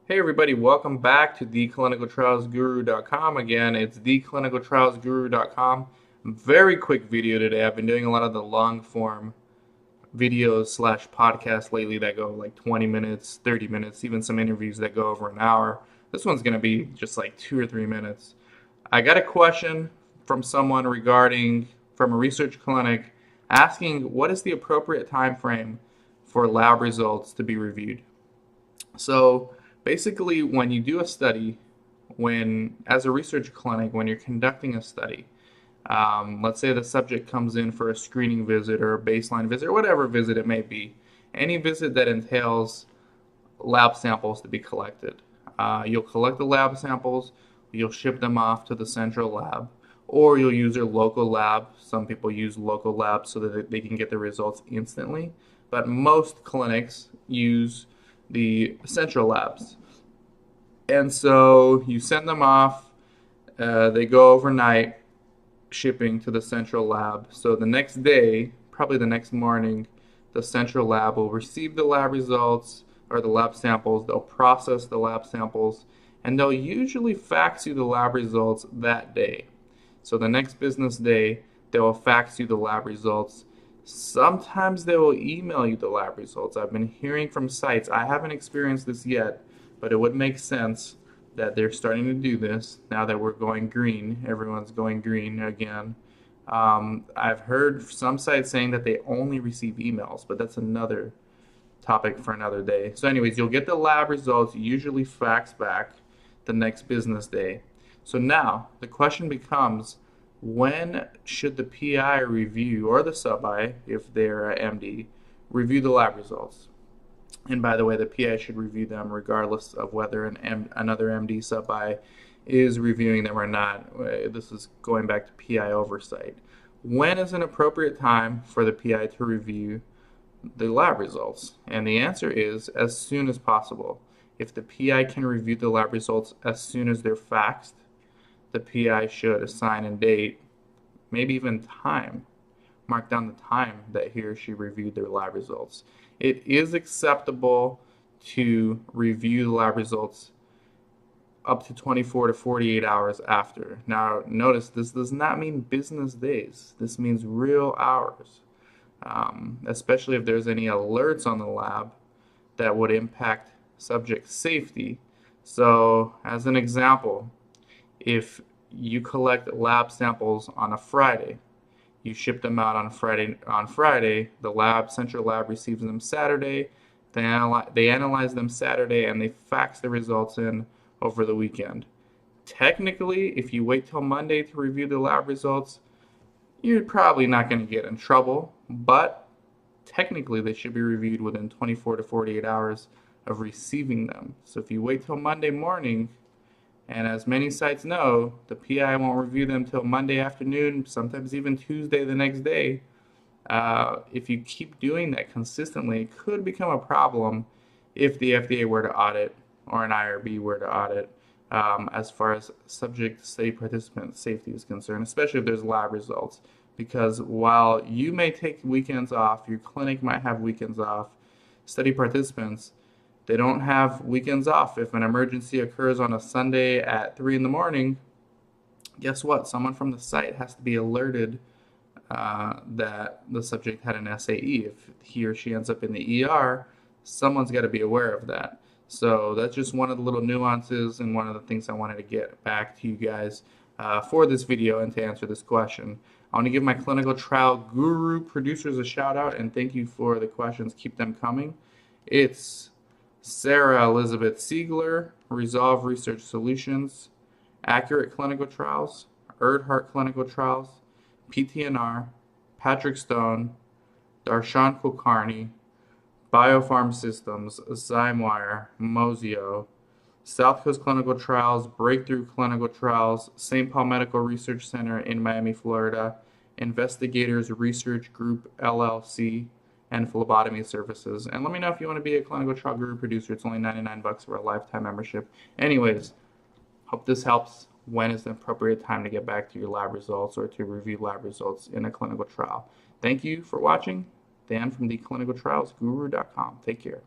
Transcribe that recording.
Hey everybody, welcome back to theclinicaltrialsguru.com. Again, it's theclinicaltrialsguru.com. Very quick video today. I've been doing a lot of the long form videos slash podcasts lately that go like 20 minutes, 30 minutes, even some interviews that go over an hour. This one's going to be just like 2 or 3 minutes. I got a question from someone from a research clinic asking what is the appropriate time frame for lab results to be reviewed. So basically, when you do a study, as a research clinic, when you're conducting a study, let's say the subject comes in for a screening visit or a baseline visit or whatever visit it may be, any visit that entails lab samples to be collected. You'll collect the lab samples, you'll ship them off to the central lab, or you'll use your local lab. Some people use local labs so that they can get the results instantly, but most clinics use the central labs. And so you send them off, they go overnight shipping to the central lab. So the next day, probably the next morning, the central lab will receive the lab results or the lab samples. They'll process the lab samples and they'll usually fax you the lab results that day. So the next business day, they will fax you the lab results. Sometimes they will email you the lab results. I've been hearing from sites. I haven't experienced this yet, but it would make sense that they're starting to do this now that we're going green. Everyone's going green again. I've heard some sites saying that they only receive emails, but that's another topic for another day. So, anyways, you'll get the lab results usually faxed back the next business day. So now the question becomes, when should the PI review, or the sub-I, if they're a MD, review the lab results? And by the way, the PI should review them regardless of whether another MD sub-I is reviewing them or not. This is going back to PI oversight. When is an appropriate time for the PI to review the lab results? And the answer is as soon as possible. If the PI can review the lab results as soon as they're faxed, the PI should assign a date, maybe even time, mark down the time that he or she reviewed their lab results. It is acceptable to review the lab results up to 24 to 48 hours after. Now, notice this does not mean business days. This means real hours, especially if there's any alerts on the lab that would impact subject safety. So, as an example, if you collect lab samples on a Friday, you ship them out on Friday, the central lab receives them Saturday, they analyze them Saturday, and they fax the results in over the weekend. Technically, if you wait till Monday to review the lab results, you're probably not going to get in trouble, but technically they should be reviewed within 24 to 48 hours of receiving them. So if you wait till Monday morning, and as many sites know, the PI won't review them till Monday afternoon, sometimes even Tuesday the next day. If you keep doing that consistently, it could become a problem if the FDA were to audit or an IRB were to audit, as far as subject study participant safety is concerned, especially if there's lab results. Because while you may take weekends off, your clinic might have weekends off, study participants, they don't have weekends off. If an emergency occurs on a Sunday at 3 in the morning, guess what? Someone from the site has to be alerted that the subject had an SAE. If he or she ends up in the ER, someone's got to be aware of that. So that's just one of the little nuances and one of the things I wanted to get back to you guys for this video and to answer this question. I want to give my clinical trial guru producers a shout out and thank you for the questions. Keep them coming. It's Sarah Elizabeth Siegler, Resolve Research Solutions, Accurate Clinical Trials, Erdhart Clinical Trials, PTNR, Patrick Stone, Darshan Kulkarni, Biopharm Systems, Zymewire, Mozio, South Coast Clinical Trials, Breakthrough Clinical Trials, St. Paul Medical Research Center in Miami, Florida, Investigators Research Group LLC, and phlebotomy services. And let me know if you want to be a clinical trial guru producer. It's only $99 for a lifetime membership. Anyways, hope this helps. When is the appropriate time to get back to your lab results or to review lab results in a clinical trial? Thank you for watching. Dan from theclinicaltrialsguru.com. Take care.